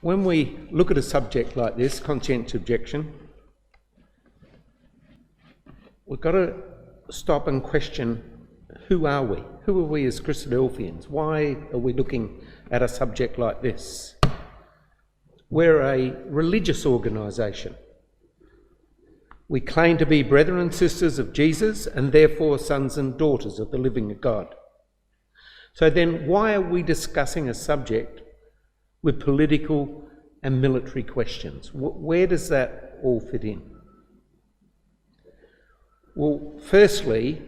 When we look at a subject like this, conscientious objection, we've got to stop and question, who are we? Who are we as Christadelphians? Why are we looking at a subject like this? We're a religious organisation. We claim to be brethren and sisters of Jesus and therefore sons and daughters of the living God. So then why are we discussing a subject with political and military questions? Where does that all fit in? Well, firstly,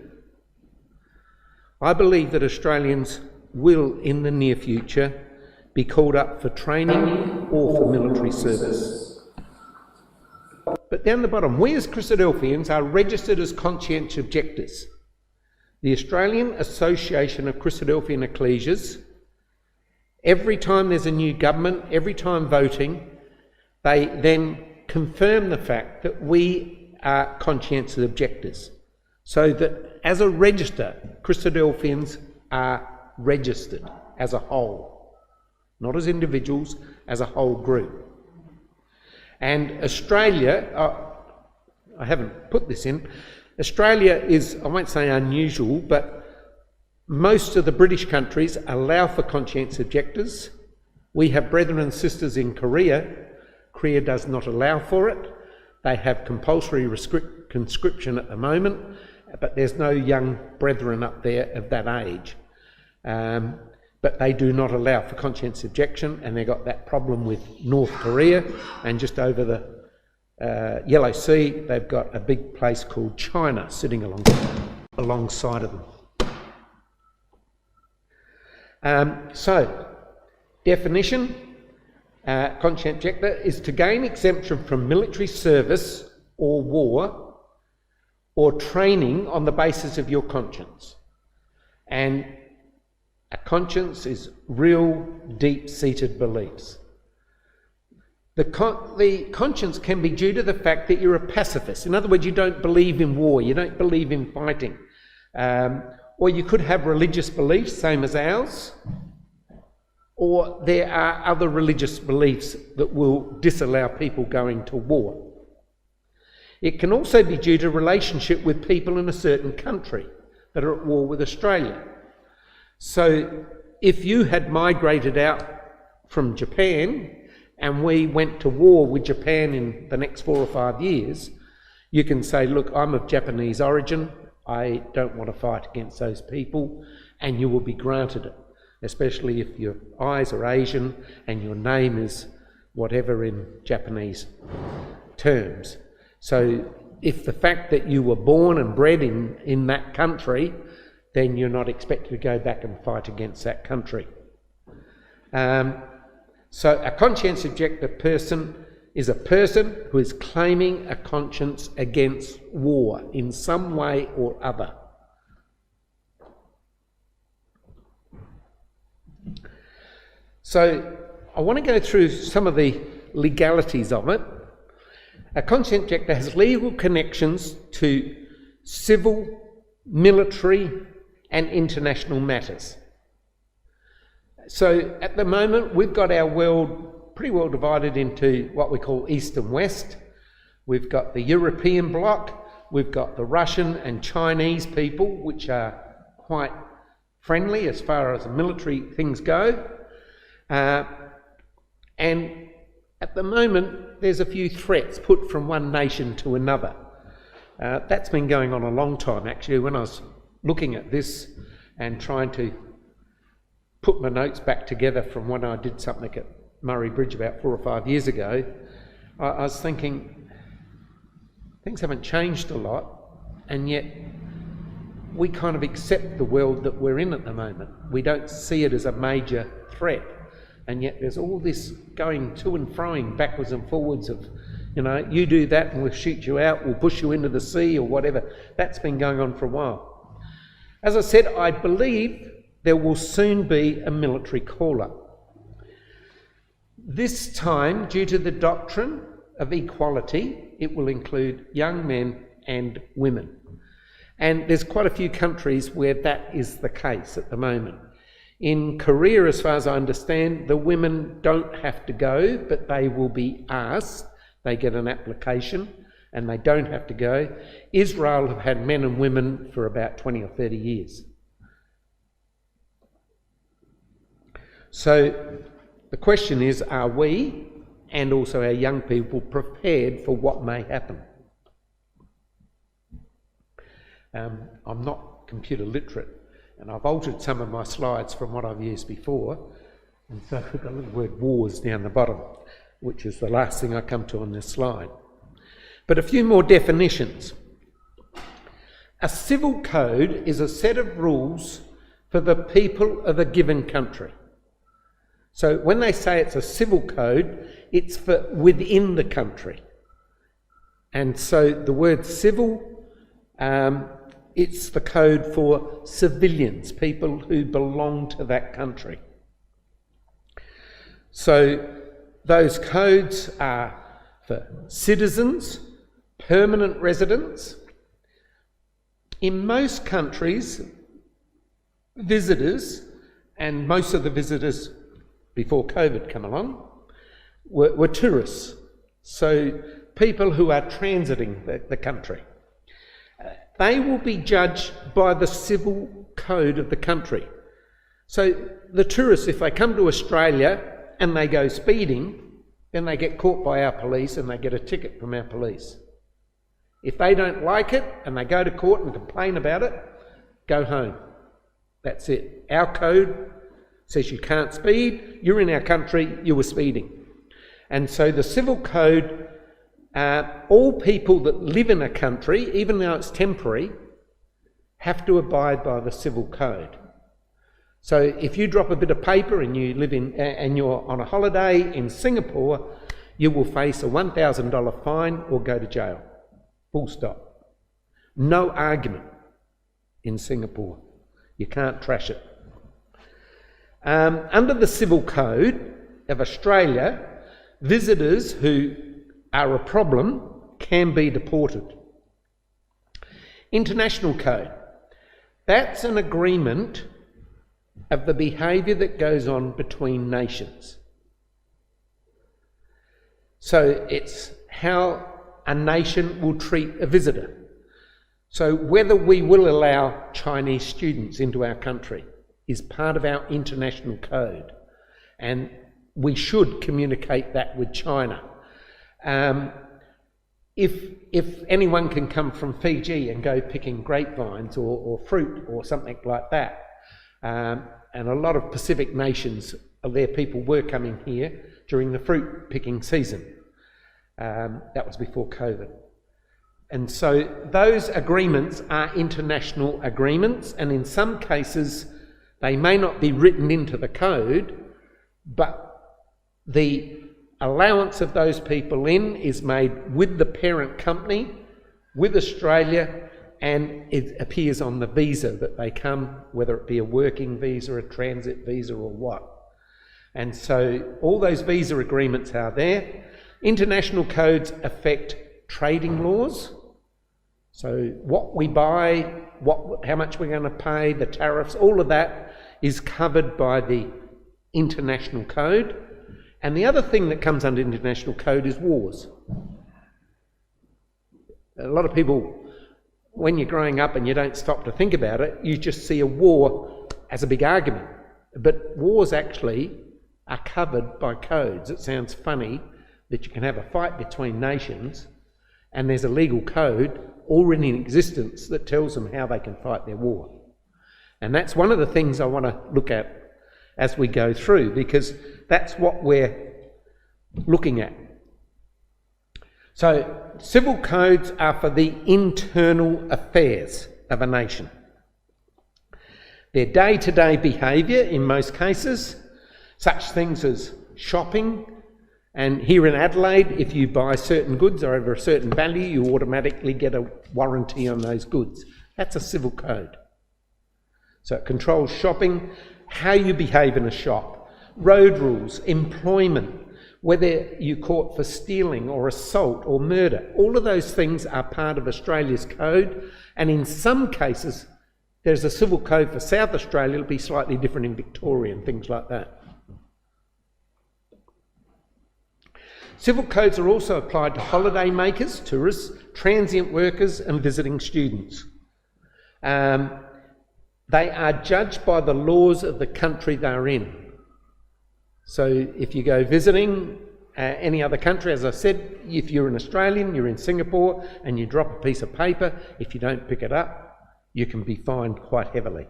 I believe that Australians will, in the near future, be called up for training or for military service. But down the bottom, we as Christadelphians are registered as conscientious objectors. The Australian Association of Christadelphian Ecclesias, every time there's a new government, every time voting, they then confirm the fact that we are conscientious objectors. So that as a register, Christadelphians are registered as a whole, not as individuals, as a whole group. And Australia, I haven't put this in, Australia is, I won't say unusual, but most of the British countries allow for conscientious objectors. We have brethren and sisters in Korea. Korea does not allow for it. They have compulsory conscription at the moment, but there's no young brethren up there of that age. But they do not allow for conscientious objection, and they've got that problem with North Korea, and just over the Yellow Sea, they've got a big place called China sitting alongside of them. So, definition, conscientious objector is to gain exemption from military service or war or training on the basis of your conscience. And a conscience is real, deep-seated beliefs. The conscience can be due to the fact that you're a pacifist. In other words, you don't believe in war, you don't believe in fighting. Or you could have religious beliefs, same as ours, or there are other religious beliefs that will disallow people going to war. It can also be due to relationship with people in a certain country that are at war with Australia. So if you had migrated out from Japan and we went to war with Japan in the next 4 or 5 years, you can say, look, I'm of Japanese origin, I don't want to fight against those people, and you will be granted it, especially if your eyes are Asian and your name is whatever in Japanese terms. So if the fact that you were born and bred in that country, then you're not expected to go back and fight against that country. So a conscientious objector person is a person who is claiming a conscience against war in some way or other. So I want to go through some of the legalities of it. A conscientious objector has legal connections to civil, military and international matters. So at the moment we've got our world pretty well divided into what we call East and West. We've got the European bloc, we've got the Russian and Chinese people, which are quite friendly as far as military things go. And at the moment there's a few threats put from one nation to another. That's been going on a long time actually. When I was looking at this and trying to put my notes back together from when I did something at Murray Bridge about 4 or 5 years ago, I was thinking things haven't changed a lot, and yet we kind of accept the world that we're in at the moment. We don't see it as a major threat, and yet there's all this going to and froing backwards and forwards of, you know, you do that and we'll shoot you out, we'll push you into the sea or whatever. That's been going on for a while. As I said, I believe there will soon be a military call-up. This time, due to the doctrine of equality, it will include young men and women. And there's quite a few countries where that is the case at the moment. In Korea, as far as I understand, the women don't have to go, but they will be asked. They get an application and they don't have to go. Israel have had men and women for about 20 or 30 years. So the question is, are we and also our young people prepared for what may happen? I'm not computer literate, and I've altered some of my slides from what I've used before, and so I've got the little word wars down the bottom, which is the last thing I come to on this slide. But a few more definitions. A civil code is a set of rules for the people of a given country. So when they say it's a civil code, it's for within the country. And so the word civil, it's the code for civilians, people who belong to that country. So those codes are for citizens, permanent residents. In most countries, visitors, and most of the visitors before COVID come along, were tourists. So people who are transiting the country. They will be judged by the civil code of the country. So the tourists, if they come to Australia and they go speeding, then they get caught by our police and they get a ticket from our police. If they don't like it and they go to court and complain about it, go home. That's it. Our code says you can't speed, you're in our country, you were speeding. And so the civil code, all people that live in a country, even though it's temporary, have to abide by the civil code. So if you drop a bit of paper and you live in and you're on a holiday in Singapore, you will face a $1,000 fine or go to jail. Full stop. No argument in Singapore. You can't trash it. Under the civil code of Australia, visitors who are a problem can be deported. International code. That's an agreement of the behaviour that goes on between nations. So it's how a nation will treat a visitor. So whether we will allow Chinese students into our country is part of our international code, and we should communicate that with China. If anyone can come from Fiji and go picking grapevines or fruit or something like that, and a lot of Pacific nations, their people were coming here during the fruit picking season. That was before COVID. And so those agreements are international agreements, and in some cases they may not be written into the code, but the allowance of those people in is made with the parent company, with Australia, and it appears on the visa that they come, whether it be a working visa, a transit visa or what. And so all those visa agreements are there. International codes affect trading laws. So what we buy, how much we're going to pay, the tariffs, all of that is covered by the international code. And the other thing that comes under international code is wars. A lot of people, when you're growing up and you don't stop to think about it, you just see a war as a big argument. But wars actually are covered by codes. It sounds funny that you can have a fight between nations and there's a legal code already in existence that tells them how they can fight their war. And that's one of the things I want to look at as we go through, because that's what we're looking at. So civil codes are for the internal affairs of a nation. Their day-to-day behaviour in most cases, such things as shopping, and here in Adelaide, if you buy certain goods over a certain value, you automatically get a warranty on those goods. That's a civil code. So it controls shopping, how you behave in a shop, road rules, employment, whether you're caught for stealing or assault or murder. All of those things are part of Australia's code, and in some cases There's a civil code for South Australia, it'll be slightly different in Victoria and things like that. Civil codes are also applied to holiday makers, tourists, transient workers and visiting students. They are judged by the laws of the country they're in. So if you go visiting any other country, as I said, if you're an Australian, you're in Singapore and you drop a piece of paper, if you don't pick it up, you can be fined quite heavily.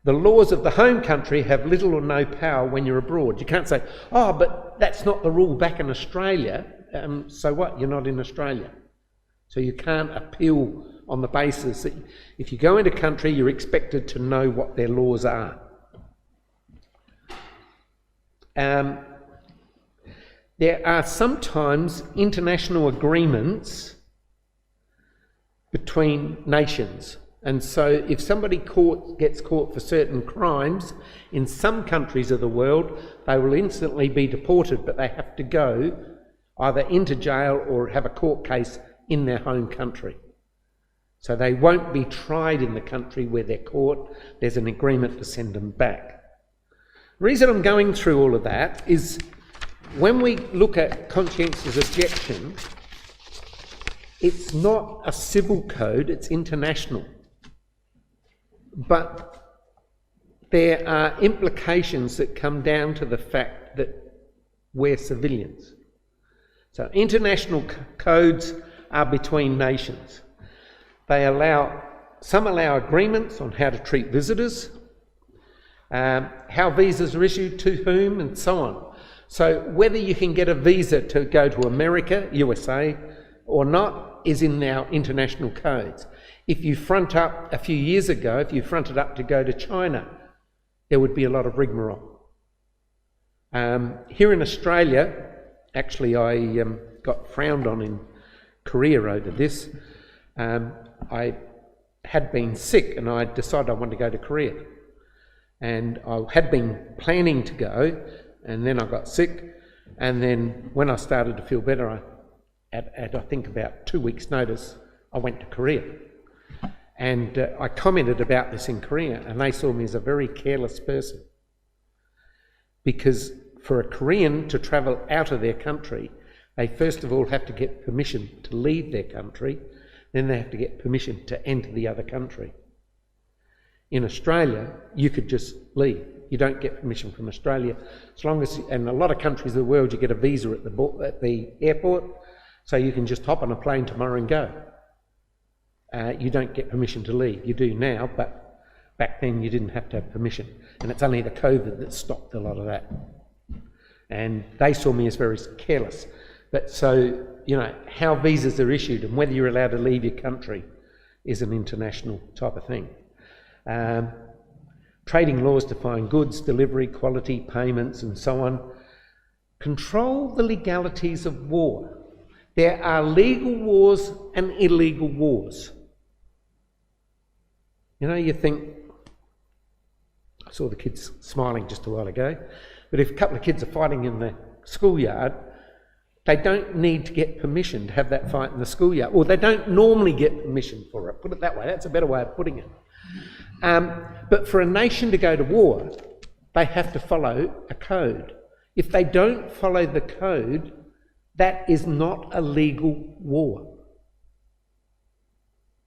The laws of the home country have little or no power when you're abroad. You can't say, oh, but that's not the rule back in Australia. So what? You're not in Australia. So you can't appeal on the basis that if you go into country, you're expected to know what their laws are. There are sometimes international agreements between nations. And so if somebody gets caught for certain crimes, in some countries of the world, they will instantly be deported, but they have to go either into jail or have a court case in their home country. So they won't be tried in the country where they're caught. There's an agreement to send them back. The reason I'm going through all of that is when we look at conscientious objection, it's not a civil code, it's international. But there are implications that come down to the fact that we're civilians. So international codes are between nations. Some allow agreements on how to treat visitors, how visas are issued to whom, and so on. So whether you can get a visa to go to America, USA, or not, is in our international codes. If you front up a few years ago, if you fronted up to go to China, there would be a lot of rigmarole. Here in Australia, actually I got frowned on in Korea over this. I had been sick and I decided I wanted to go to Korea. And I had been planning to go, and then I got sick, and then when I started to feel better, at I think about 2 weeks' notice, I went to Korea. And I commented about this in Korea, and they saw me as a very careless person. Because for a Korean to travel out of their country, they first of all have to get permission to leave their country, then they have to get permission to enter the other country. In Australia, you could just leave. You don't get permission from Australia. As long as, in a lot of countries of the world, you get a visa at the airport, so you can just hop on a plane tomorrow and go. You don't get permission to leave. You do now, but back then you didn't have to have permission. And it's only the COVID that stopped a lot of that. And they saw me as very careless. But so, you know, how visas are issued and whether you're allowed to leave your country is an international type of thing. Trading laws define goods, delivery, quality, payments, and so on. Control the legalities of war. There are legal wars and illegal wars. You know, you think, I saw the kids smiling just a while ago, but if a couple of kids are fighting in the schoolyard, they don't need to get permission to have that fight in the schoolyard, or they don't normally get permission for it. Put it that way, that's a better way of putting it. But for a nation to go to war, they have to follow a code. If they don't follow the code, that is not a legal war.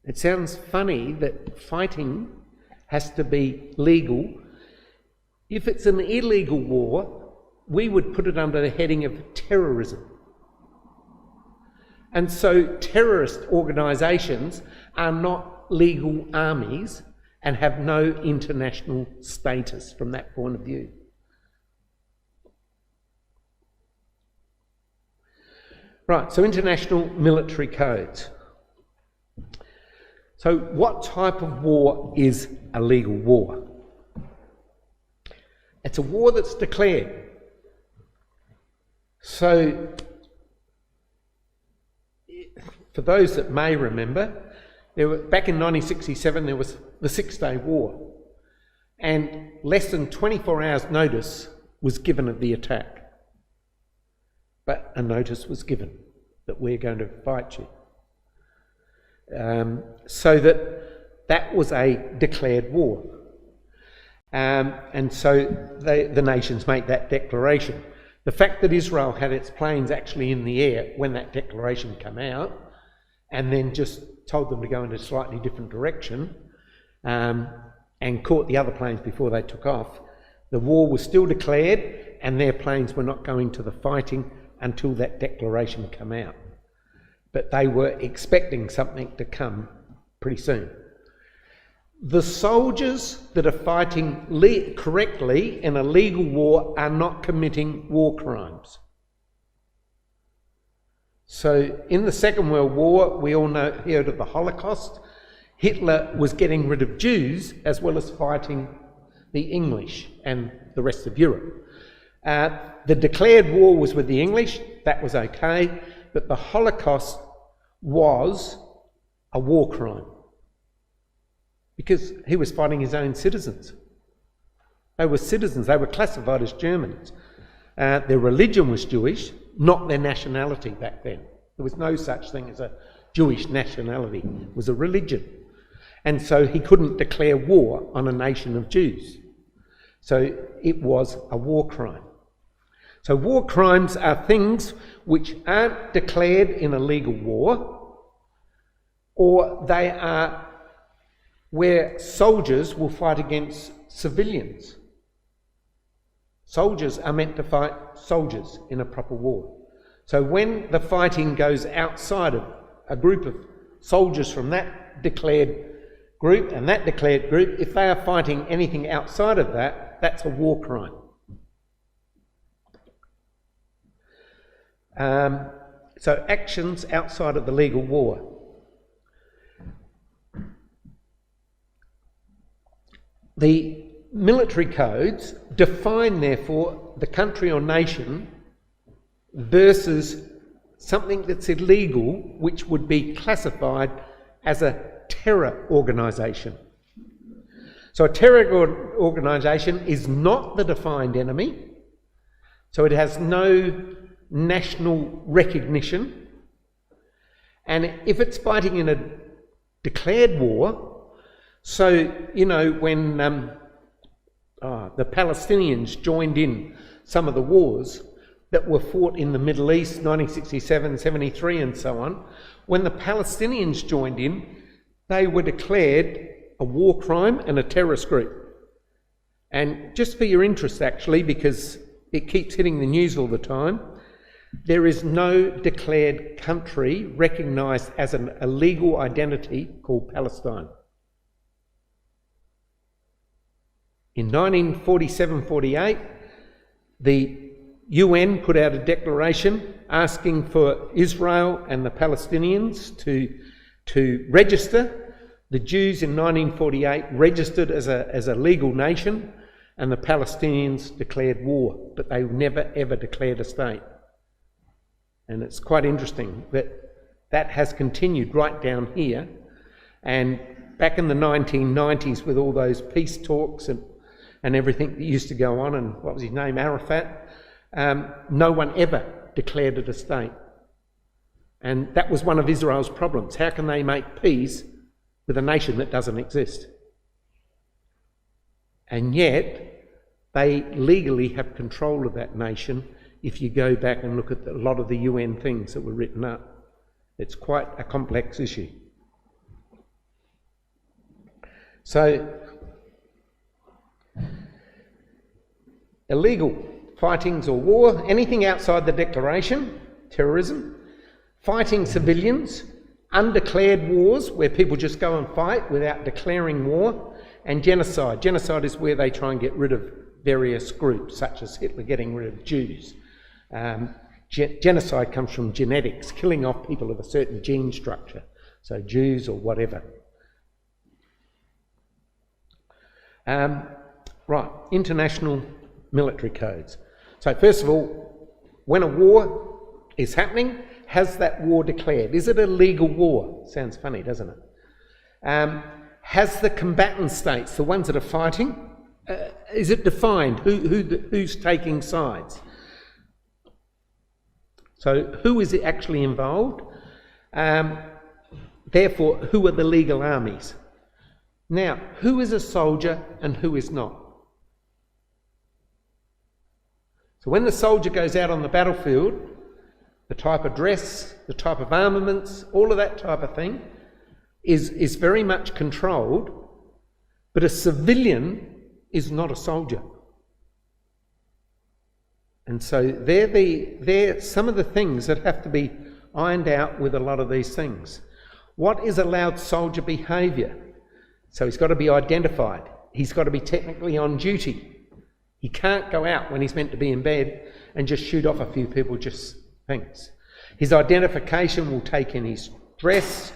It sounds funny that fighting has to be legal. If it's an illegal war, we would put it under the heading of terrorism. And so terrorist organisations are not legal armies and have no international status from that point of view. Right, so international military codes. So what type of war is a legal war? It's a war that's declared. So, for those that may remember, back in 1967 there was the 6-Day War, and less than 24 hours notice was given of the attack. But a notice was given that we're going to fight you. So that that was a declared war. And so the nations make that declaration. The fact that Israel had its planes actually in the air when that declaration came out, and then just told them to go in a slightly different direction, and caught the other planes before they took off, the war was still declared, and their planes were not going to the fighting until that declaration came out. But they were expecting something to come pretty soon. The soldiers that are fighting correctly in a legal war are not committing war crimes. So in the Second World War, we all heard of the Holocaust. Hitler was getting rid of Jews as well as fighting the English and the rest of Europe. The declared war was with the English, that was okay, but the Holocaust was a war crime because he was fighting his own citizens. They were citizens, they were classified as Germans. Their religion was Jewish, not their nationality back then. There was no such thing as a Jewish nationality, it was a religion. And so he couldn't declare war on a nation of Jews. So it was a war crime. So war crimes are things which aren't declared in a legal war, or they are where soldiers will fight against civilians. Soldiers are meant to fight soldiers in a proper war. So when the fighting goes outside of a group of soldiers from that declared group and that declared group, if they are fighting anything outside of that, that's a war crime. So actions outside of the legal war. The military codes define, therefore, the country or nation versus something that's illegal, which would be classified as a terror organisation. So a terror organisation is not the defined enemy, so it has no national recognition, and if it's fighting in a declared war, so, you know, when the Palestinians joined in some of the wars that were fought in the Middle East, 1967, 73 and so on, when the Palestinians joined in, they were declared a war crime and a terrorist group. And just for your interest, actually, because it keeps hitting the news all the time, there is no declared country recognised as a legal identity called Palestine. In 1947-48, the UN put out a declaration asking for Israel and the Palestinians to register. The Jews in 1948 registered as a legal nation, and the Palestinians declared war, but they never ever declared a state. And it's quite interesting that that has continued right down here. And back in the 1990s, with all those peace talks and everything that used to go on, and what was his name, Arafat, no one ever declared it a state. And that was one of Israel's problems. How can they make peace with a nation that doesn't exist? And yet, they legally have control of that nation if you go back and look at a lot of the UN things that were written up. It's quite a complex issue. So, illegal fightings or war, anything outside the declaration, terrorism, fighting civilians, undeclared wars where people just go and fight without declaring war, and genocide. Genocide is where they try and get rid of various groups, such as Hitler getting rid of Jews. Genocide comes from genetics, killing off people of a certain gene structure, so Jews or whatever. Right, international military codes. So first of all, when a war is happening, has that war declared? Is it a legal war? Sounds funny, doesn't it? Has the combatant states, the ones that are fighting, is it defined who's taking sides? So who is it actually involved? Therefore, who are the legal armies? Now, who is a soldier and who is not? So when the soldier goes out on the battlefield, the type of dress, the type of armaments, all of that type of thing is very much controlled, but a civilian is not a soldier. And so they're some of the things that have to be ironed out with a lot of these things. What is allowed soldier behaviour? So he's got to be identified. He's got to be technically on duty. He can't go out when he's meant to be in bed and just shoot off a few people, just things. His identification will take in his dress,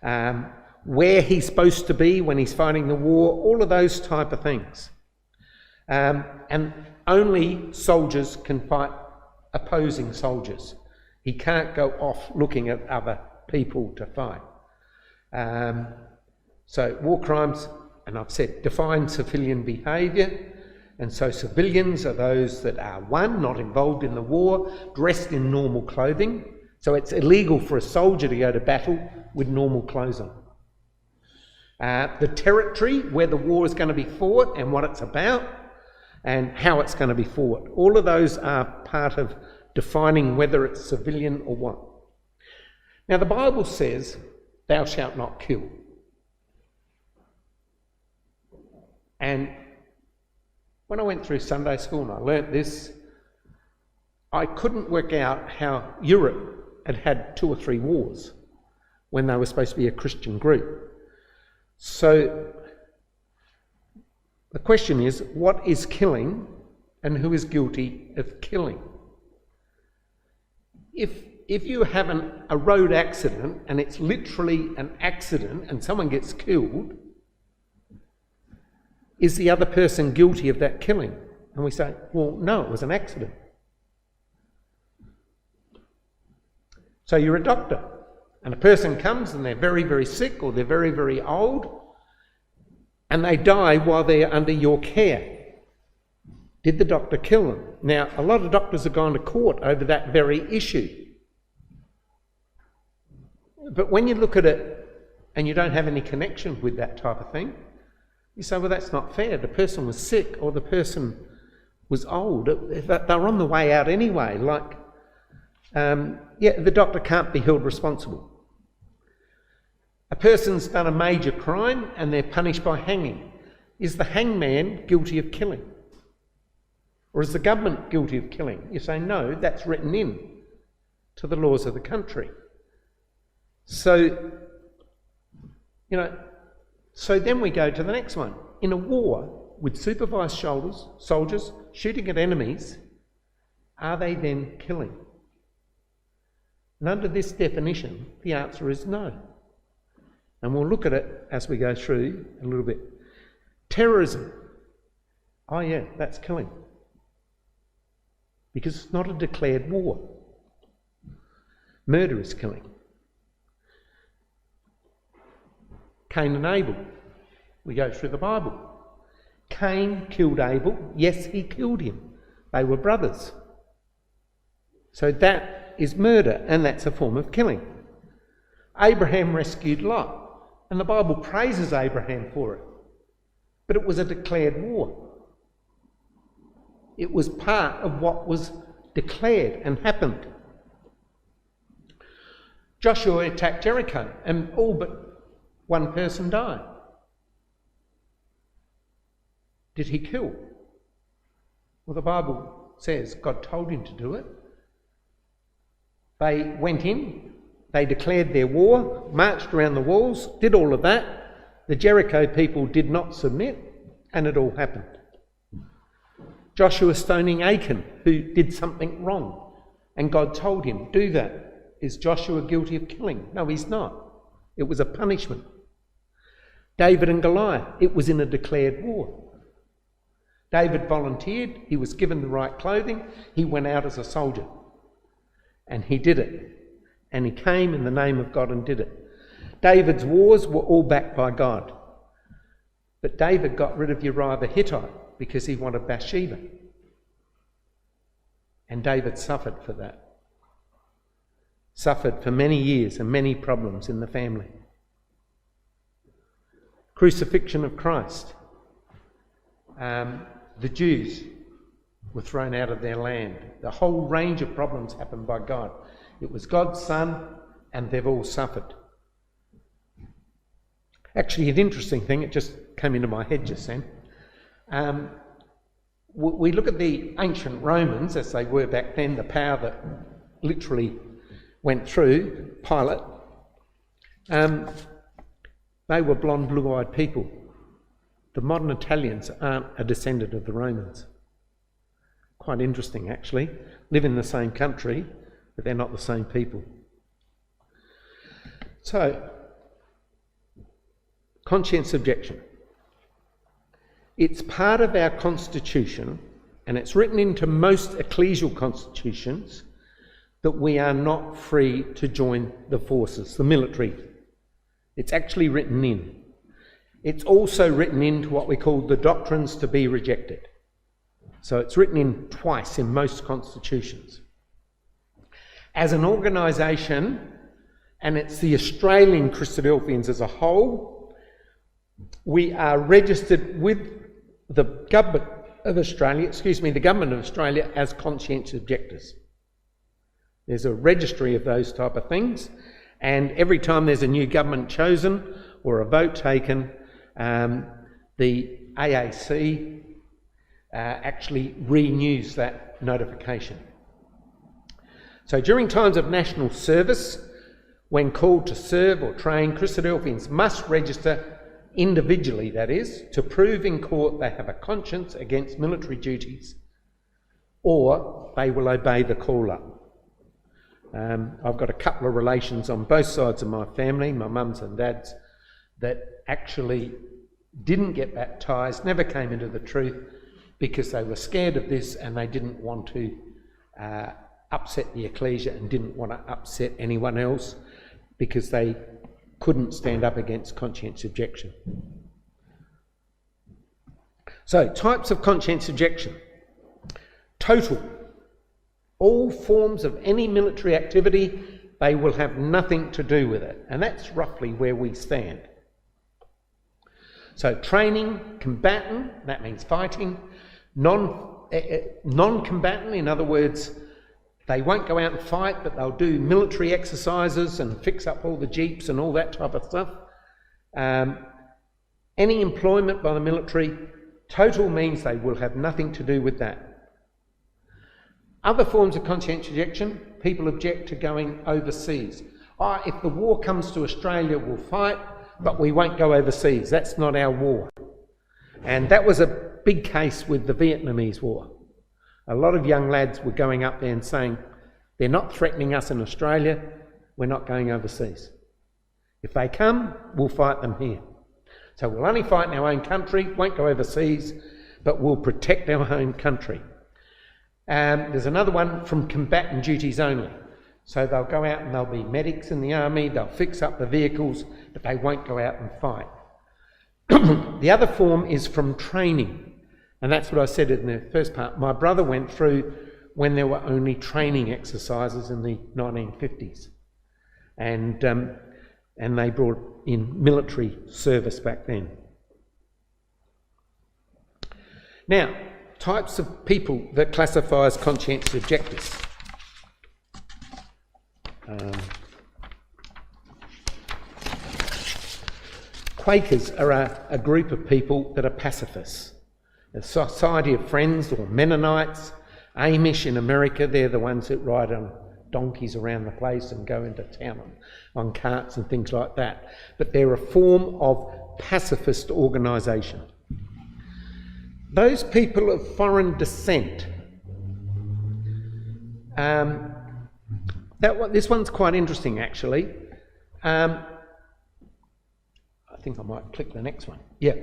where he's supposed to be when he's fighting the war, all of those type of things. And only soldiers can fight opposing soldiers. He can't go off looking at other people to fight. So war crimes, and I've said, define civilian behaviour. And so civilians are those that are, one, not involved in the war, dressed in normal clothing. So it's illegal for a soldier to go to battle with normal clothes on. The territory where the war is going to be fought and what it's about and how it's going to be fought. All of those are part of defining whether it's civilian or what. Now the Bible says, thou shalt not kill. And when I went through Sunday school and I learnt this, I couldn't work out how Europe had had 2 or 3 wars when they were supposed to be a Christian group. So the question is, what is killing and who is guilty of killing? If you have a road accident and it's literally an accident and someone gets killed, is the other person guilty of that killing? And we say, well, no, it was an accident. So you're a doctor, and a person comes and they're very, very sick or they're very, very old, and they die while they're under your care. Did the doctor kill them? Now, a lot of doctors have gone to court over that very issue. But when you look at it and you don't have any connection with that type of thing, you say, well, that's not fair. The person was sick or the person was old. They're on the way out anyway. The doctor can't be held responsible. A person's done a major crime and they're punished by hanging. Is the hangman guilty of killing? Or is the government guilty of killing? You say, no, that's written in to the laws of the country. So, so then we go to the next one. In a war with supervised soldiers shooting at enemies, are they then killing? And under this definition, the answer is no. And we'll look at it as we go through a little bit. Terrorism. Oh yeah, that's killing. Because it's not a declared war. Murder is killing. Cain and Abel. We go through the Bible. Cain killed Abel. Yes, he killed him. They were brothers. So that is murder, and that's a form of killing. Abraham rescued Lot, and the Bible praises Abraham for it. But it was a declared war. It was part of what was declared and happened. Joshua attacked Jericho, and all but one person died. Did he kill? Well, the Bible says God told him to do it. They went in, they declared their war, marched around the walls, did all of that. The Jericho people did not submit, and it all happened. Joshua stoning Achan, who did something wrong, and God told him, do that. Is Joshua guilty of killing? No, he's not. It was a punishment. David and Goliath, it was in a declared war. David volunteered, he was given the right clothing, he went out as a soldier. And he did it. And he came in the name of God and did it. David's wars were all backed by God. But David got rid of Uriah the Hittite because he wanted Bathsheba. And David suffered for that. Suffered for many years and many problems in the family. crucifixion of Christ. The Jews were thrown out of their land. The whole range of problems happened by God. It was God's Son, and they've all suffered. Actually, an interesting thing, it just came into my head just then. We look at the ancient Romans, as they were back then, the power that literally went through Pilate. They were blonde, blue-eyed people. The modern Italians aren't a descendant of the Romans. Quite interesting, actually. Live in the same country, but they're not the same people. So, conscientious objection. It's part of our constitution, and it's written into most ecclesial constitutions, that we are not free to join the forces, the military. It's actually written in. It's also written into what we call the doctrines to be rejected. So it's written in twice in most constitutions. As an organisation, and it's the Australian Christadelphians as a whole, we are registered with the government of Australia, as conscientious objectors. There's a registry of those type of things, and every time there's a new government chosen or a vote taken, the AAC actually renews that notification. So during times of national service, when called to serve or train, Christadelphians must register individually, that is, to prove in court they have a conscience against military duties, or they will obey the call-up. I've got a couple of relations on both sides of my family, my mums and dads, that actually didn't get baptised, never came into the truth, because they were scared of this and they didn't want to upset the ecclesia and didn't want to upset anyone else, because they couldn't stand up against conscientious objection. So, types of conscientious objection. Total. All forms of any military activity, they will have nothing to do with it. And that's roughly where we stand. So, training, combatant, that means fighting. Non-combatant, in other words, they won't go out and fight, but they'll do military exercises and fix up all the jeeps and all that type of stuff. Any employment by the military, total means they will have nothing to do with that. Other forms of conscientious objection, people object to going overseas. If the war comes to Australia, we'll fight, but we won't go overseas. That's not our war. And that was a big case with the Vietnamese War. A lot of young lads were going up there and saying, they're not threatening us in Australia, we're not going overseas. If they come, we'll fight them here. So we'll only fight in our own country, won't go overseas, but we'll protect our home country. There's another one from combatant duties only. So they'll go out and they'll be medics in the army, they'll fix up the vehicles, but they won't go out and fight. The other form is from training. And that's what I said in the first part. My brother went through when there were only training exercises in the 1950s. And they brought in military service back then. Now, types of people that classify as conscientious objectors. Quakers are a group of people that are pacifists. The Society of Friends, or Mennonites, Amish in America, they're the ones that ride on donkeys around the place and go into town on carts and things like that. But they're a form of pacifist organisation. Those people of foreign descent, this one's quite interesting actually. I think I might click the next one. Yeah.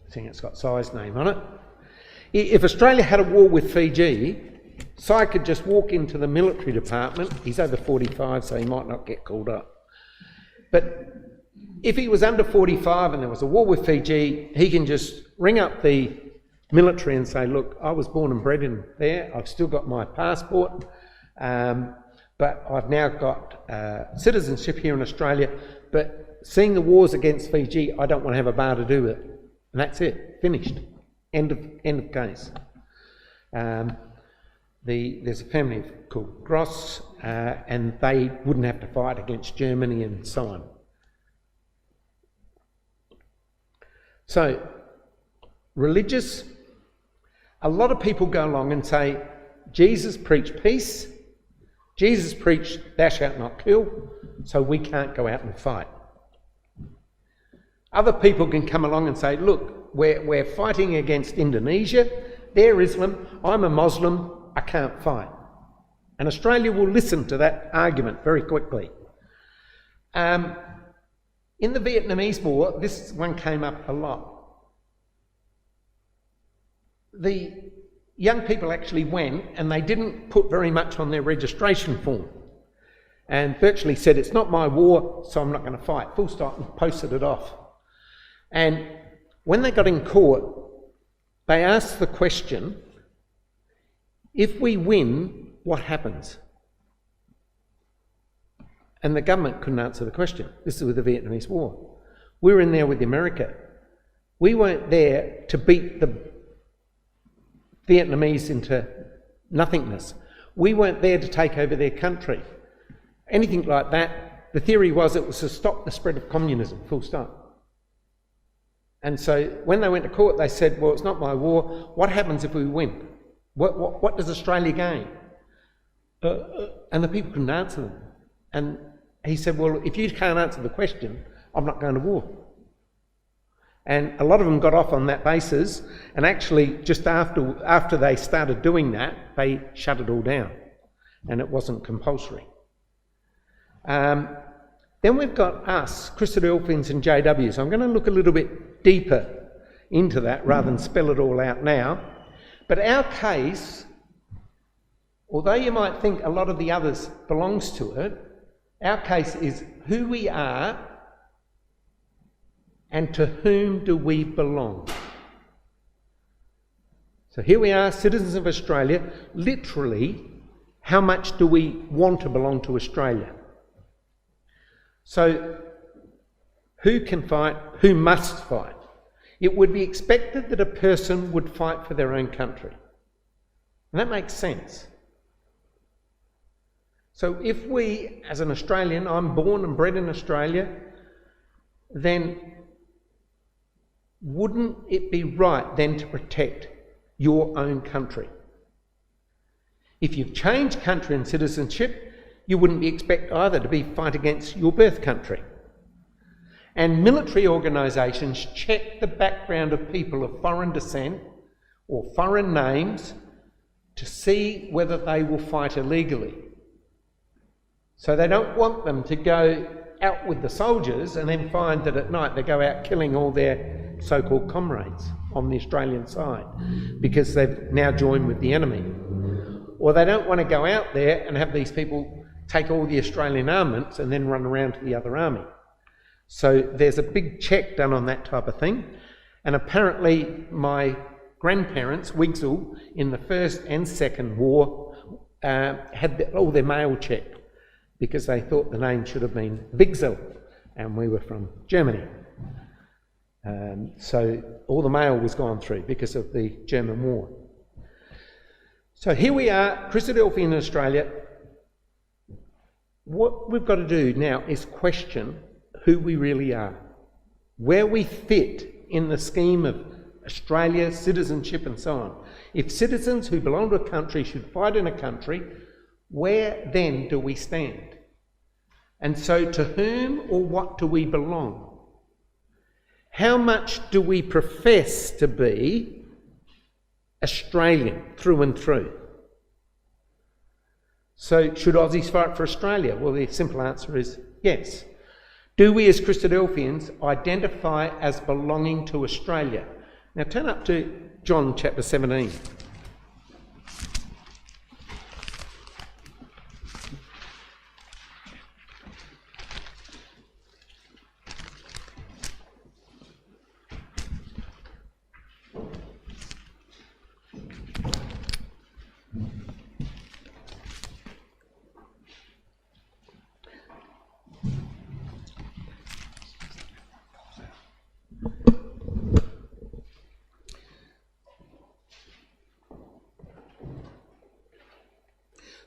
Seeing it's got Si's name on it. If Australia had a war with Fiji, Si could just walk into the military department. He's over 45, so he might not get called up. But if he was under 45 and there was a war with Fiji, he can just ring up the military and say, look, I was born and bred in there, I've still got my passport, but I've now got citizenship here in Australia, but seeing the wars against Fiji, I don't want to have a bar to do with it. And that's it, finished. End of case. There's a family called Gross, and they wouldn't have to fight against Germany and so on. So, religious, a lot of people go along and say, Jesus preached peace, Jesus preached thou shalt not kill, so we can't go out and fight. Other people can come along and say, look, we're fighting against Indonesia, they're Islam, I'm a Muslim, I can't fight. And Australia will listen to that argument very quickly. In the Vietnamese War, this one came up a lot. The young people actually went and they didn't put very much on their registration form and virtually said, it's not my war, so I'm not going to fight, full stop, and posted it off. And when they got in court, they asked the question, if we win, what happens? And the government couldn't answer the question. This is with the Vietnamese War. We were in there with America. We weren't there to beat the Vietnamese into nothingness. We weren't there to take over their country. Anything like that. The theory was it was to stop the spread of communism, full stop. And so when they went to court, they said, well, it's not my war. What happens if we win? What does Australia gain? And the people couldn't answer them. And he said, well, if you can't answer the question, I'm not going to war. And a lot of them got off on that basis, and actually just after they started doing that, they shut it all down, and it wasn't compulsory. Then we've got us, Christadelphians and JWs. I'm going to look a little bit deeper into that rather than spell it all out now. But our case, although you might think a lot of the others belongs to it, our case is who we are and to whom do we belong. So here we are, citizens of Australia. Literally, how much do we want to belong to Australia? So, who can fight? Who must fight? It would be expected that a person would fight for their own country. And that makes sense. So if we, as an Australian, I'm born and bred in Australia, then wouldn't it be right then to protect your own country? If you've changed country and citizenship, you wouldn't be expected either to be fight against your birth country. And military organisations check the background of people of foreign descent or foreign names to see whether they will fight illegally. So they don't want them to go out with the soldiers and then find that at night they go out killing all their so-called comrades on the Australian side because they've now joined with the enemy. Or they don't want to go out there and have these people take all the Australian armaments and then run around to the other army. So there's a big check done on that type of thing. And apparently my grandparents, Wigsell, in the First and Second War, had all their mail checked because they thought the name should have been Wigsell, and we were from Germany. So all the mail was gone through because of the German War. So here we are, Christadelphian in Australia. What we've got to do now is question who we really are, where we fit in the scheme of Australia, citizenship and so on. If citizens who belong to a country should fight in a country, where then do we stand? And so to whom or what do we belong? How much do we profess to be Australian through and through? So should Aussies fight for Australia? Well, the simple answer is yes. Do we as Christadelphians identify as belonging to Australia? Now turn up to John chapter 17.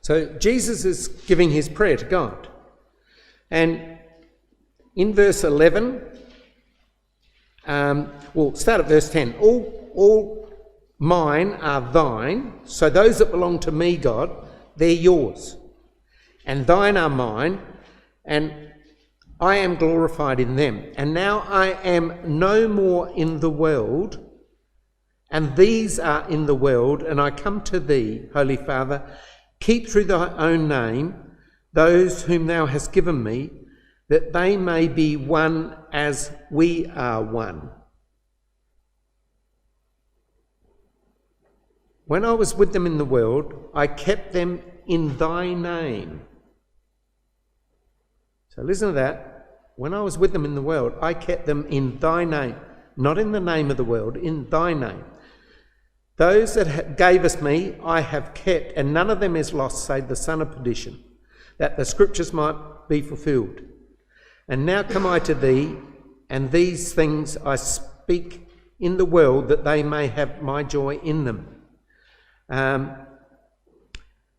So Jesus is giving his prayer to God. And in verse 11, start at verse 10. All mine are thine, so those that belong to me, God, they're yours. And thine are mine, and I am glorified in them. And now I am no more in the world, and these are in the world, and I come to thee, Holy Father. Keep through thy own name those whom thou hast given me, that they may be one as we are one. When I was with them in the world, I kept them in thy name. So listen to that. When I was with them in the world, I kept them in thy name. Not in the name of the world, in thy name. Those that gavest me I have kept, and none of them is lost save the son of perdition, that the scriptures might be fulfilled. And now come I to thee, and these things I speak in the world, that they may have my joy in them. I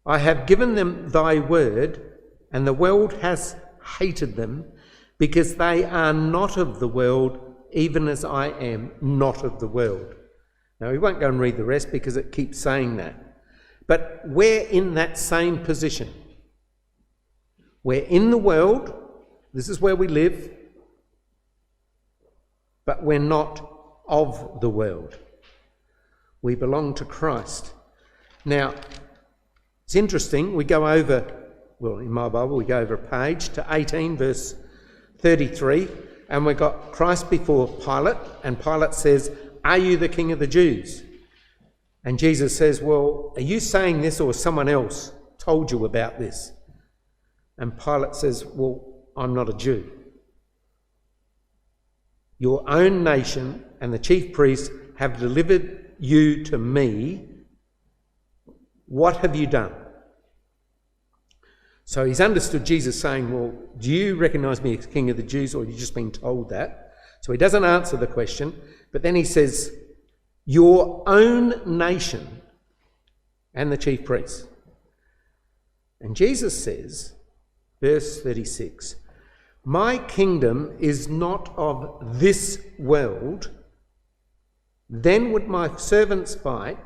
have given them thy word, and the world has hated them, because they are not of the world, even as I am not of the world. Now, we won't go and read the rest because it keeps saying that. But we're in that same position. We're in the world. This is where we live. But we're not of the world. We belong to Christ. Now, it's interesting. We go over, well, in my Bible, we go over a page to 18, verse 33. And we've got Christ before Pilate. And Pilate says, "Are you the King of the Jews?" And Jesus says, "Well, are you saying this, or someone else told you about this?" And Pilate says, "Well, I'm not a Jew. Your own nation and the chief priests have delivered you to me. What have you done?" So he's understood Jesus saying, "Well, do you recognise me as King of the Jews, or have you just been told that?" So he doesn't answer the question, but then he says, "Your own nation and the chief priests." And Jesus says, verse 36, "My kingdom is not of this world. Then would my servants fight,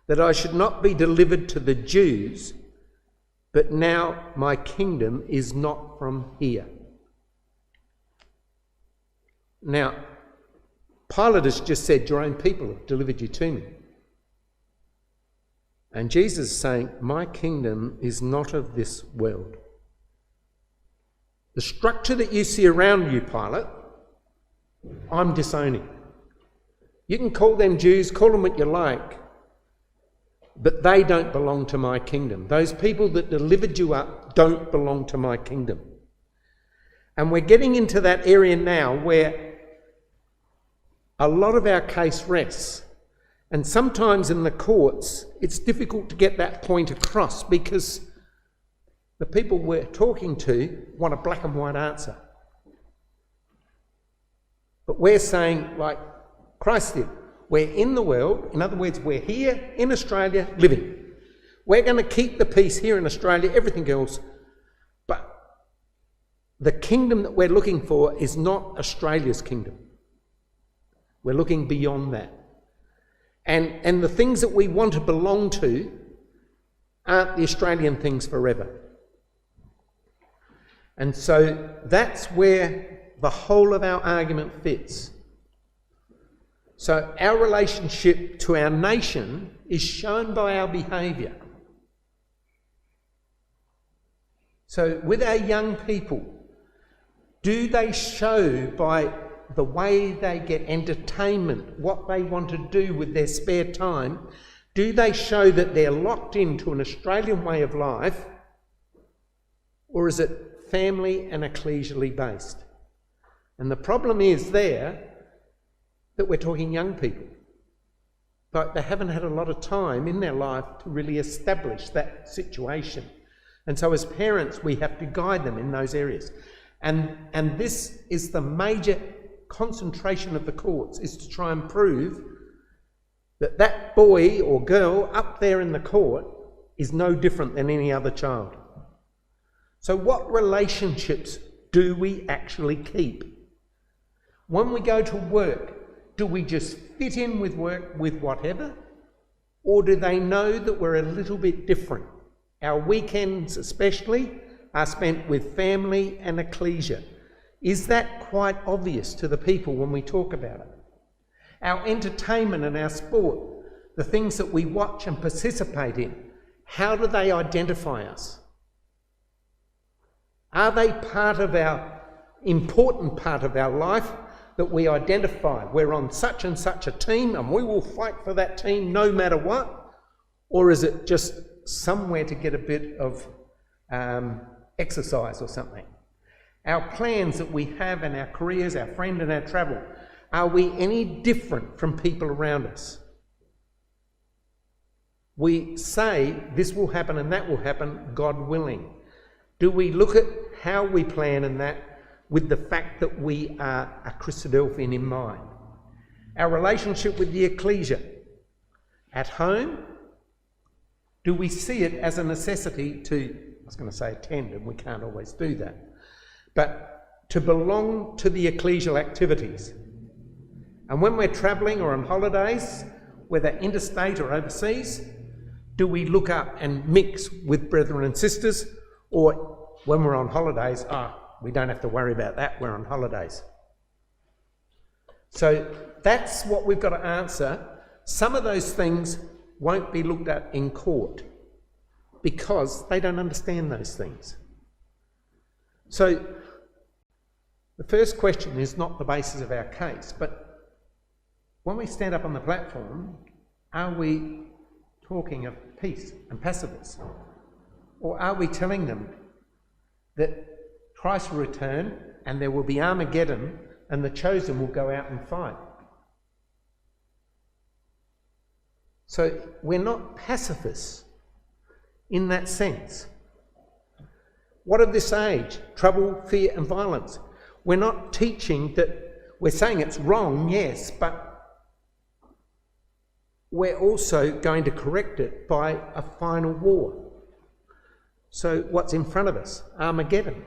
that I should not be delivered to the Jews, but now my kingdom is not from here." Now, Pilate has just said, "Your own people have delivered you to me." And Jesus is saying, "My kingdom is not of this world." The structure that you see around you, Pilate, I'm disowning. You can call them Jews, call them what you like, but they don't belong to my kingdom. Those people that delivered you up don't belong to my kingdom. And we're getting into that area now where a lot of our case rests. And sometimes in the courts, it's difficult to get that point across because the people we're talking to want a black and white answer. But we're saying, like Christ did, we're in the world. In other words, we're here in Australia living. We're going to keep the peace here in Australia, everything else. But the kingdom that we're looking for is not Australia's kingdom. We're looking beyond that. And the things that we want to belong to aren't the Australian things forever. And so that's where the whole of our argument fits. So our relationship to our nation is shown by our behaviour. So with our young people, do they show by the way they get entertainment, what they want to do with their spare time, do they show that they're locked into an Australian way of life, or is it family and ecclesially based? And the problem is there that we're talking young people, but they haven't had a lot of time in their life to really establish that situation. And so as parents, we have to guide them in those areas. And this is the major concentration of the courts, is to try and prove that that boy or girl up there in the court is no different than any other child. So what relationships do we actually keep? When we go to work, do we just fit in with work with whatever? Or do they know that we're a little bit different? Our weekends especially are spent with family and ecclesia. Is that quite obvious to the people when we talk about it? Our entertainment and our sport, the things that we watch and participate in, how do they identify us? Are they part of our important part of our life that we identify? We're on such and such a team and we will fight for that team no matter what? Or is it just somewhere to get a bit of exercise or something? Our plans that we have and our careers, our friend and our travel, are we any different from people around us? We say this will happen and that will happen, God willing. Do we look at how we plan and that with the fact that we are a Christadelphian in mind? Our relationship with the ecclesia. At home, do we see it as a necessity to, I was going to say attend, and we can't always do that, but to belong to the ecclesial activities? And when we're travelling or on holidays, whether interstate or overseas, do we look up and mix with brethren and sisters? Or when we're on holidays, we don't have to worry about that, we're on holidays. So that's what we've got to answer. Some of those things won't be looked at in court because they don't understand those things. So the first question is not the basis of our case, but when we stand up on the platform, are we talking of peace and pacifists? Or are we telling them that Christ will return and there will be Armageddon and the chosen will go out and fight? So we're not pacifists in that sense. What of this age? Trouble, fear and violence. We're not teaching that, we're saying it's wrong, yes, but we're also going to correct it by a final war. So what's in front of us? Armageddon.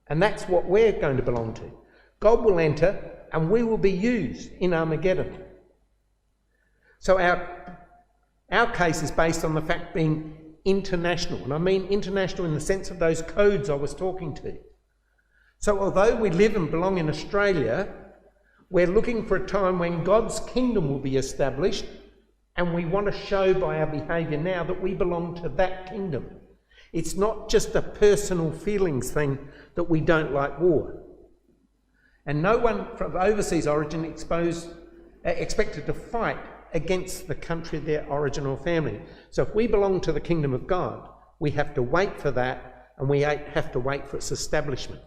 And that's what we're going to belong to. God will enter and we will be used in Armageddon. So our case is based on the fact being international. And I mean international in the sense of those codes I was talking to. So although we live and belong in Australia, we're looking for a time when God's kingdom will be established, and we want to show by our behaviour now that we belong to that kingdom. It's not just a personal feelings thing that we don't like war. And no one from overseas origin expected to fight against the country of their origin or family. So if we belong to the kingdom of God, we have to wait for that, and we have to wait for its establishment.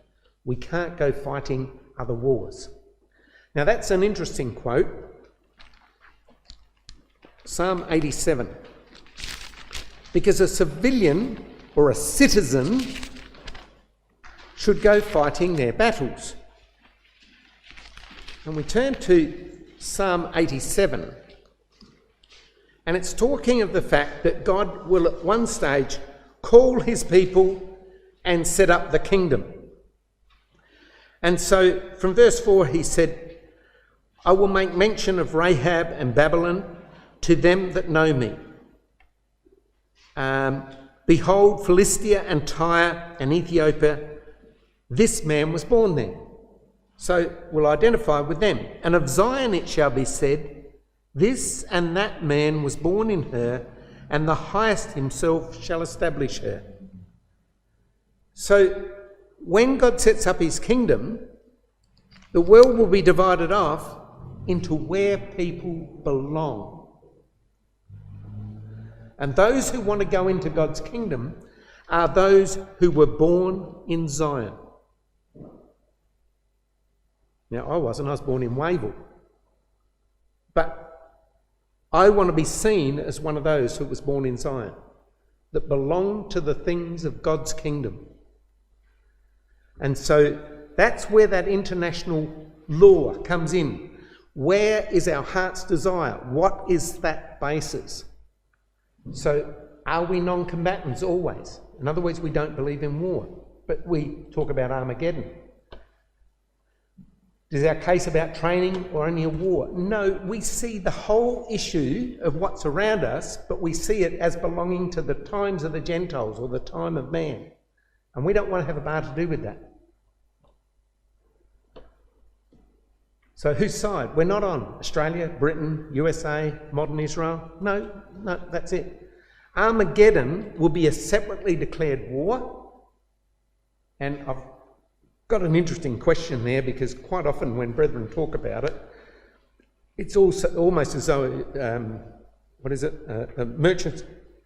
We can't go fighting other wars. Now that's an interesting quote. Psalm 87. Because a civilian or a citizen should go fighting their battles. And we turn to Psalm 87. And it's talking of the fact that God will at one stage call his people and set up the kingdom. And so from verse 4 he said, I will make mention of Rahab and Babylon to them that know me. Behold, Philistia and Tyre and Ethiopia, this man was born there. So we'll identify with them. And of Zion it shall be said, this and that man was born in her, and the highest himself shall establish her. So when God sets up his kingdom, the world will be divided off into where people belong. And those who want to go into God's kingdom are those who were born in Zion. Now, I was born in Wavell. But I want to be seen as one of those who was born in Zion, that belong to the things of God's kingdom. And so that's where that international law comes in. Where is our heart's desire? What is that basis? So Are we non-combatants always? In other words, we don't believe in war, but we talk about Armageddon. Is our case about training or only a war? No, we see the whole issue of what's around us, but we see it as belonging to the times of the Gentiles or the time of man. And we don't want to have a bar to do with that. So whose side? We're not on Australia, Britain, USA, modern Israel. No, that's it. Armageddon will be a separately declared war. And I've got an interesting question there, because quite often when brethren talk about it, it's also almost as though, the merchants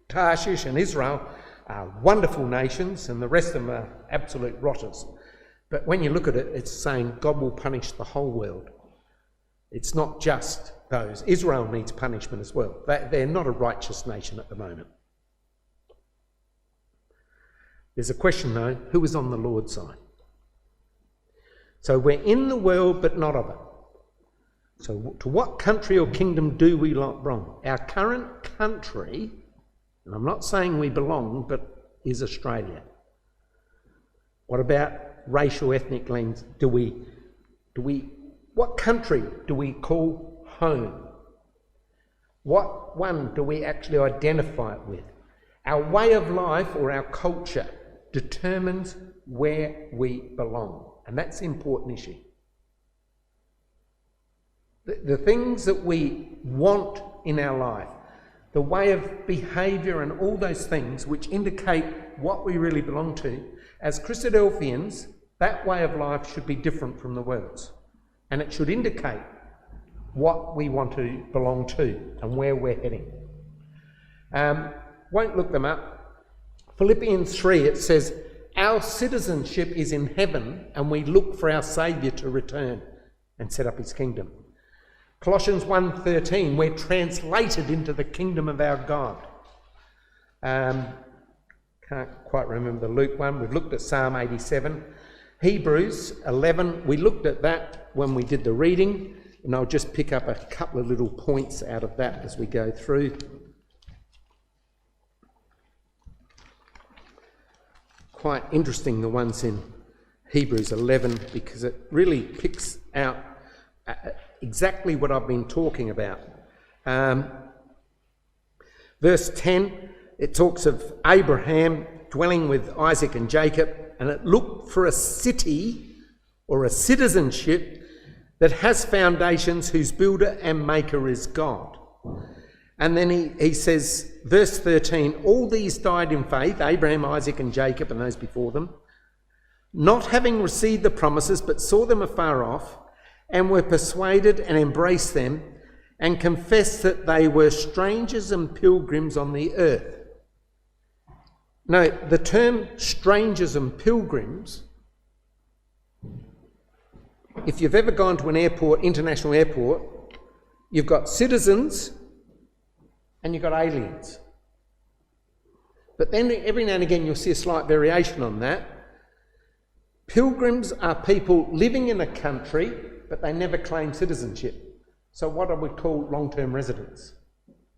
Tarshish and Israel are wonderful nations and the rest of them are absolute rotters. But when you look at it, it's saying God will punish the whole world. It's not just those. Israel needs punishment as well. They're not a righteous nation at the moment. There's a question though, who is on the Lord's side? So we're in the world but not of it. So to what country or kingdom do we belong? Our current country, and I'm not saying we belong, but is Australia. What about racial, ethnic lines? What country do we call home? What one do we actually identify it with? Our way of life or our culture determines where we belong. And that's an important issue. The things that we want in our life, the way of behaviour and all those things which indicate what we really belong to, as Christadelphians, that way of life should be different from the world's. And it should indicate what we want to belong to and where we're heading. Won't look them up. Philippians 3, it says, our citizenship is in heaven and we look for our Saviour to return and set up his kingdom. Colossians 1:13, we're translated into the kingdom of our God. Can't quite remember the Luke one. We've looked at Psalm 87. Hebrews 11, we looked at that when we did the reading, and I'll just pick up a couple of little points out of that as we go through. Quite interesting, the ones in Hebrews 11, because it really picks out exactly what I've been talking about. Verse 10, it talks of Abraham dwelling with Isaac and Jacob, and it looked for a city or a citizenship that has foundations, whose builder and maker is God. And then he says, verse 13, all these died in faith, Abraham, Isaac and Jacob and those before them, not having received the promises, but saw them afar off, and were persuaded and embraced them, and confessed that they were strangers and pilgrims on the earth. Now, the term strangers and pilgrims, if you've ever gone to an airport, international airport, you've got citizens and you've got aliens. But then every now and again you'll see a slight variation on that. Pilgrims are people living in a country, but they never claim citizenship. So what I would call long-term residents.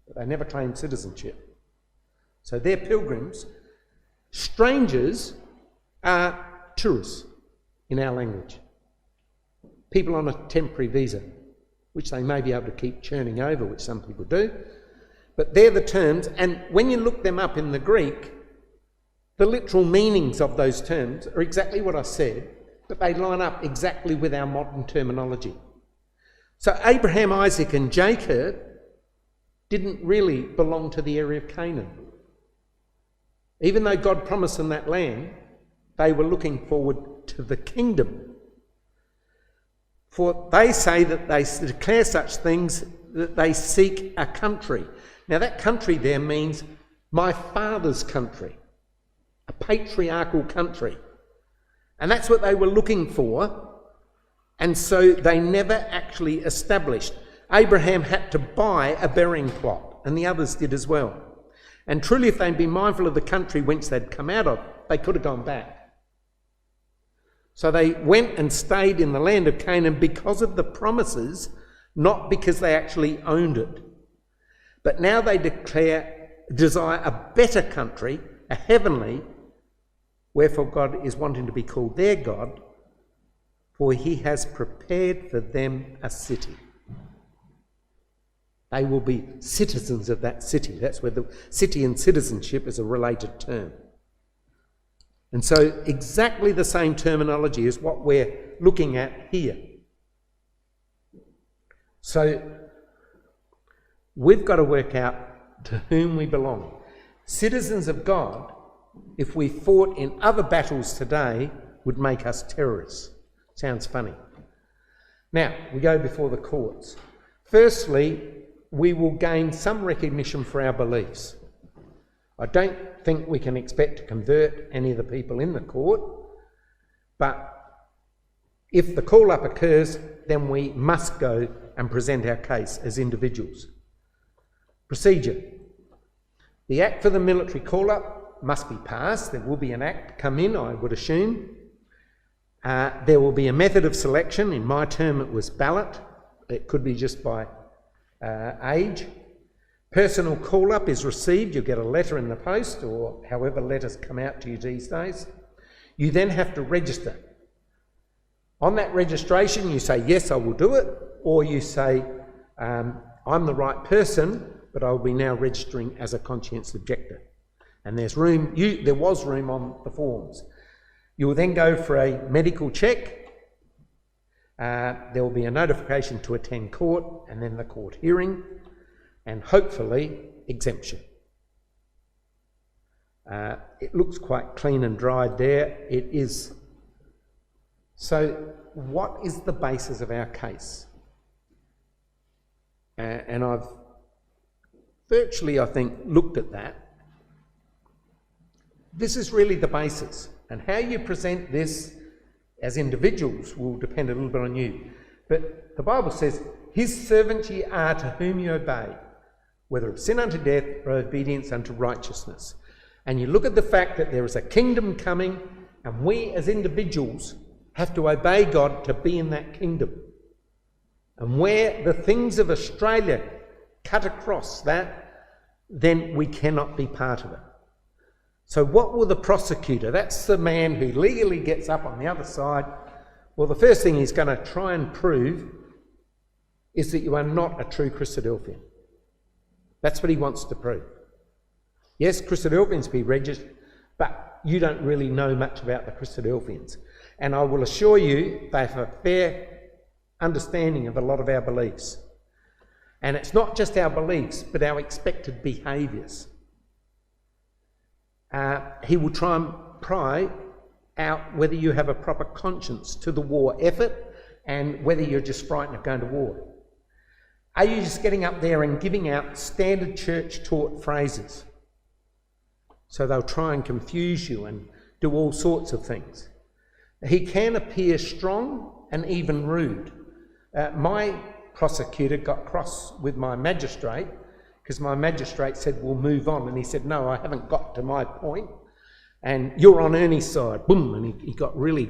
But they never claim citizenship. So they're pilgrims. Strangers are tourists in our language. People on a temporary visa, which they may be able to keep churning over, which some people do. But they're the terms, and when you look them up in the Greek, the literal meanings of those terms are exactly what I said, but they line up exactly with our modern terminology. So Abraham, Isaac and Jacob didn't really belong to the area of Canaan. Even though God promised them that land, they were looking forward to the kingdom. For they say that they declare such things, that they seek a country. Now that country there means my father's country, a patriarchal country. And that's what they were looking for, and so they never actually established. Abraham had to buy a burying plot, and the others did as well. And truly, if they'd been mindful of the country whence they'd come out of, they could have gone back. So they went and stayed in the land of Canaan because of the promises, not because they actually owned it. But now they declare desire a better country, a heavenly, wherefore God is wanting to be called their God, for he has prepared for them a city. They will be citizens of that city. That's where the city and citizenship is a related term. And so exactly the same terminology is what we're looking at here. So we've got to work out to whom we belong. Citizens of God, if we fought in other battles today, would make us terrorists. Sounds funny. Now, we go before the courts. Firstly, we will gain some recognition for our beliefs. I don't think we can expect to convert any of the people in the court, but if the call-up occurs, then we must go and present our case as individuals. Procedure. The act for the military call-up must be passed. There will be an act come in, I would assume. There will be a method of selection. In my term, it was ballot. It could be just by age. Personal call-up is received. You'll get a letter in the post, or however letters come out to you these days. You then have to register. On that registration, you say, yes, I will do it, or you say, I'm the right person, but I will be now registering as a conscientious objector. And there's room, there was room on the forms. You will then go for a medical check. There will be a notification to attend court, and then the court hearing, and hopefully exemption. It looks quite clean and dried there. It is. So what is the basis of our case? And I've virtually, I think, looked at that. This is really the basis. And how you present this as individuals will depend a little bit on you. But the Bible says, his servants ye are to whom you obey, whether of sin unto death or obedience unto righteousness. And you look at the fact that there is a kingdom coming, and we as individuals have to obey God to be in that kingdom. And where the things of Australia cut across that, then we cannot be part of it. So what will the prosecutor, that's the man who legally gets up on the other side, well, the first thing he's going to try and prove is that you are not a true Christadelphian. That's what he wants to prove. Yes, Christadelphians be registered, but you don't really know much about the Christadelphians. And I will assure you they have a fair understanding of a lot of our beliefs. And it's not just our beliefs, but our expected behaviours. He will try and pry out whether you have a proper conscience to the war effort and whether you're just frightened of going to war. Are you just getting up there and giving out standard church-taught phrases? So they'll try and confuse you and do all sorts of things. He can appear strong and even rude. My prosecutor got cross with my magistrate because my magistrate said, we'll move on. And he said, no, I haven't got to my point. And you're on Ernie's side. Boom. And he got really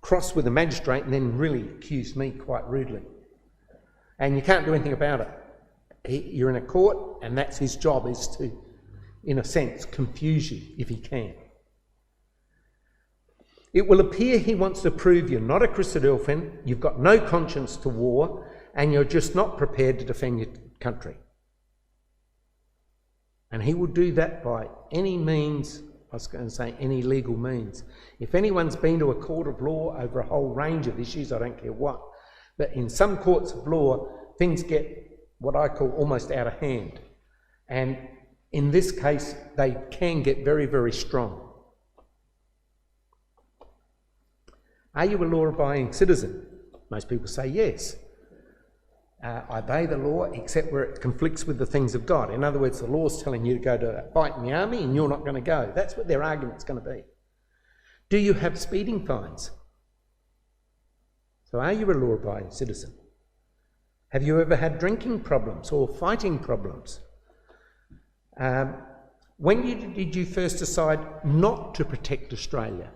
cross with the magistrate and then really accused me quite rudely. And you can't do anything about it. You're in a court, and that's his job, is to, in a sense, confuse you if he can. It will appear he wants to prove you're not a Christadelphian, you've got no conscience to war, and you're just not prepared to defend your country. And he will do that by any means, I was going to say any legal means. If anyone's been to a court of law over a whole range of issues, I don't care what, but in some courts of law, things get what I call almost out of hand. And in this case, they can get very, very strong. Are you a law-abiding citizen? Most people say yes. I obey the law except where it conflicts with the things of God. In other words, the law's telling you to go to fight in the army and you're not going to go. That's what their argument's going to be. Do you have speeding fines? So are you a law-abiding citizen? Have you ever had drinking problems or fighting problems? When did you first decide not to protect Australia?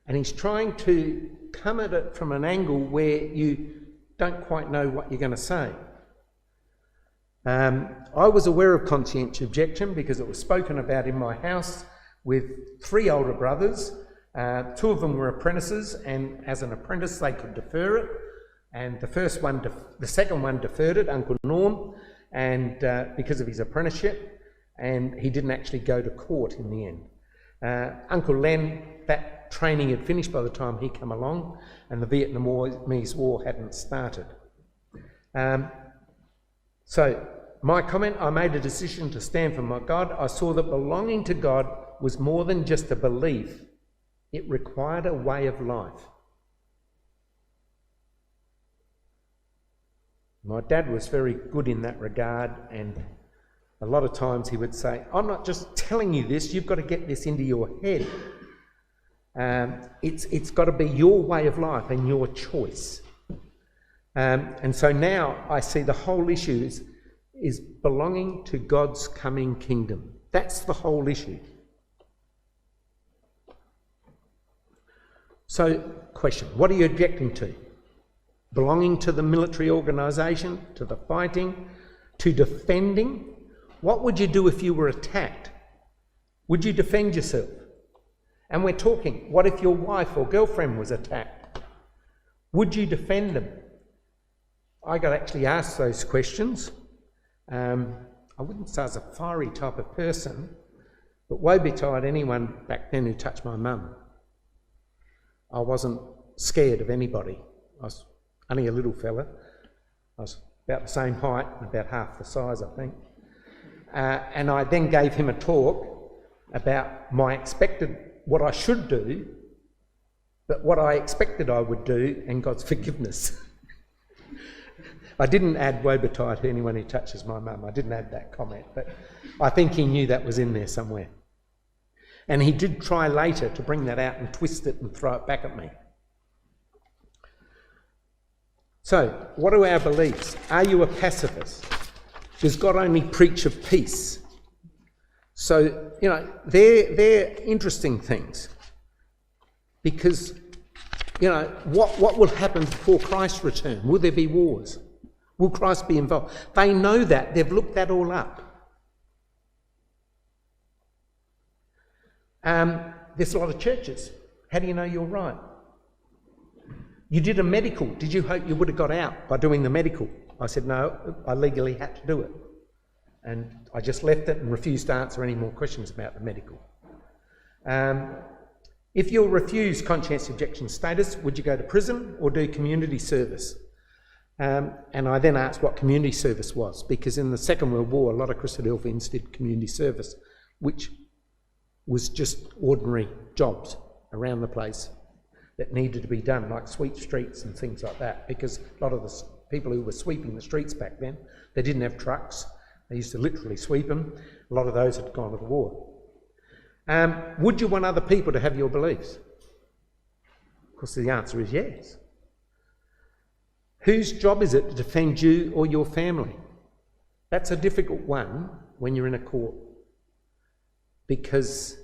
And he's trying to come at it from an angle where you don't quite know what you're going to say. I was aware of conscientious objection because it was spoken about in my house with 3 older brothers. 2 of them were apprentices, and as an apprentice they could defer it. And the second one deferred it, Uncle Norm, and because of his apprenticeship, and he didn't actually go to court in the end. Uncle Len, that training had finished by the time he came along, and the Vietnamese War hadn't started. So my comment, I made a decision to stand for my God. I saw that belonging to God was more than just a belief. It required a way of life. My dad was very good in that regard, and a lot of times he would say, I'm not just telling you this, you've got to get this into your head. It's got to be your way of life and your choice. And so now I see the whole issue is belonging to God's coming kingdom. That's the whole issue. So, question, what are you objecting to? Belonging to the military organisation, to the fighting, to defending? What would you do if you were attacked? Would you defend yourself? And we're talking, what if your wife or girlfriend was attacked? Would you defend them? I got actually asked those questions. I wouldn't say I was a fiery type of person, but woe betide anyone back then who touched my mum. I wasn't scared of anybody. I was only a little fella. I was about the same height and about half the size, I think. And I then gave him a talk about what I should do, but what I expected I would do, and God's forgiveness. I didn't add woe betide to anyone who touches my mum. I didn't add that comment, but I think he knew that was in there somewhere. And he did try later to bring that out and twist it and throw it back at me. So, what are our beliefs? Are you a pacifist? Does God only preach of peace? So, they're interesting things. Because, what will happen before Christ's return? Will there be wars? Will Christ be involved? They know that. They've looked that all up. There's a lot of churches. How do you know you're right? You did a medical. Did you hope you would have got out by doing the medical? I said, no, I legally had to do it. And I just left it and refused to answer any more questions about the medical. If you're refused conscientious objection status, would you go to prison or do community service? And I then asked what community service was, because in the Second World War, a lot of Christadelphians did community service, which was just ordinary jobs around the place that needed to be done, like sweep streets and things like that, because a lot of the people who were sweeping the streets back then, they didn't have trucks. They used to literally sweep them. A lot of those had gone to the war. Would you want other people to have your beliefs? Of course, the answer is yes. Whose job is it to defend you or your family? That's a difficult one when you're in a court, because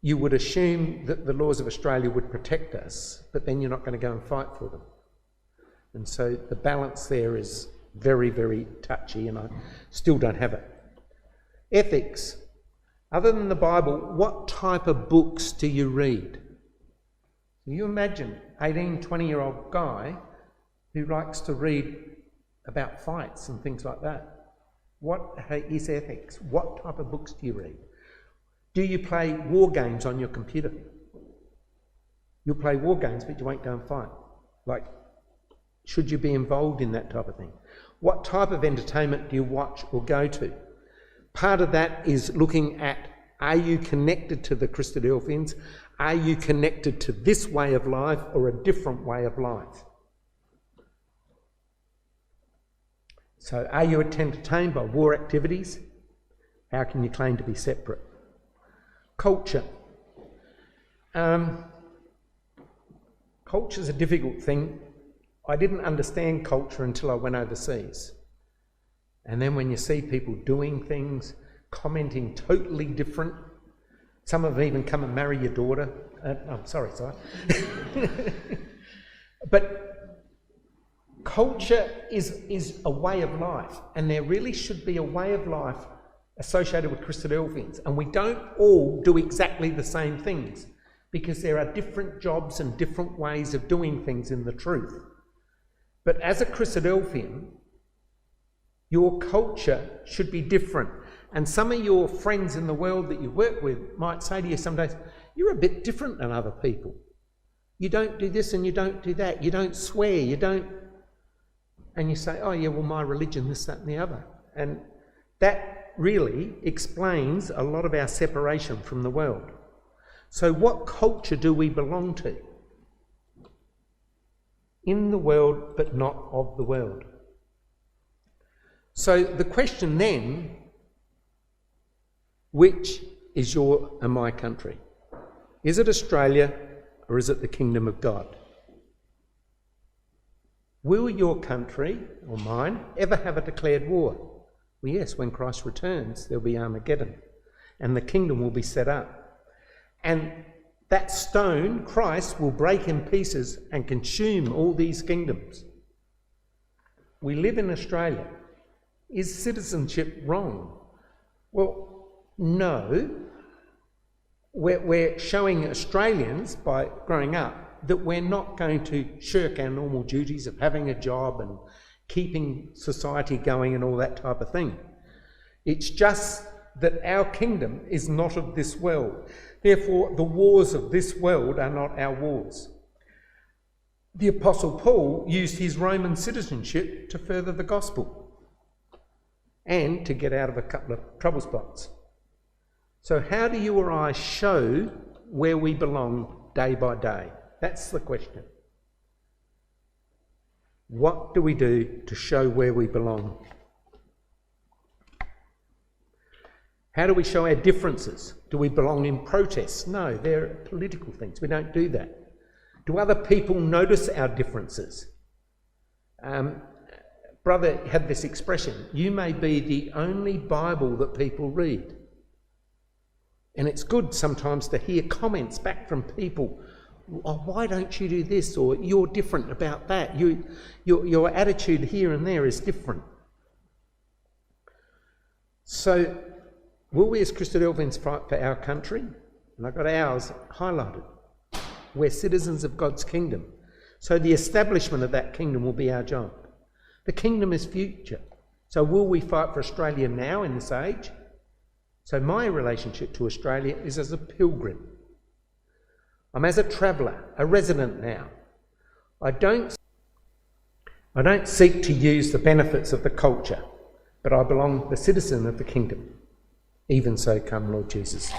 you would assume that the laws of Australia would protect us, but then you're not going to go and fight for them. And so the balance there is very, very touchy, and I still don't have it. Ethics. Other than the Bible, what type of books do you read? You imagine 18, 20-year-old guy who likes to read about fights and things like that. What is ethics? What type of books do you read? Do you play war games on your computer? You'll play war games, but you won't go and fight. Like, should you be involved in that type of thing? What type of entertainment do you watch or go to? Part of that is looking at, are you connected to the Christadelphians? Are you connected to this way of life or a different way of life? So are you entertained by war activities? How can you claim to be separate? Culture. Culture's a difficult thing. I didn't understand culture until I went overseas. And then when you see people doing things, commenting totally different, some have even come and marry your daughter. I'm sorry. But culture is a way of life, and there really should be a way of life associated with Christadelphians. And we don't all do exactly the same things, because there are different jobs and different ways of doing things in the truth. But as a Christadelphian, your culture should be different. And some of your friends in the world that you work with might say to you some days, you're a bit different than other people. You don't do this and you don't do that. You don't swear, you don't... And you say, oh yeah, well my religion, this, that and the other. And that really explains a lot of our separation from the world. So what culture do we belong to? In the world, but not of the world. So the question then, which is your and my country? Is it Australia or is it the kingdom of God? Will your country, or mine, ever have a declared war? Well, yes, when Christ returns, there'll be Armageddon, and the kingdom will be set up. And that stone, Christ, will break in pieces and consume all these kingdoms. We live in Australia. Is citizenship wrong? Well, no. We're showing Australians, by growing up, that we're not going to shirk our normal duties of having a job and keeping society going and all that type of thing. It's just that our kingdom is not of this world. Therefore, the wars of this world are not our wars. The Apostle Paul used his Roman citizenship to further the gospel and to get out of a couple of trouble spots. So how do you or I show where we belong day by day? That's the question. What do we do to show where we belong? How do we show our differences? Do we belong in protests? No, they're political things. We don't do that. Do other people notice our differences? Brother had this expression, you may be the only Bible that people read. And it's good sometimes to hear comments back from people. Oh, why don't you do this? Or you're different about that. Your attitude here and there is different. So, will we as Christadelphians fight for our country? And I've got ours highlighted. We're citizens of God's kingdom. So the establishment of that kingdom will be our job. The kingdom is future. So will we fight for Australia now in this age? So my relationship to Australia is as a pilgrim. I'm as a traveller, a resident now. I don't seek to use the benefits of the culture, but I belong the citizen of the kingdom. Even so come, Lord Jesus.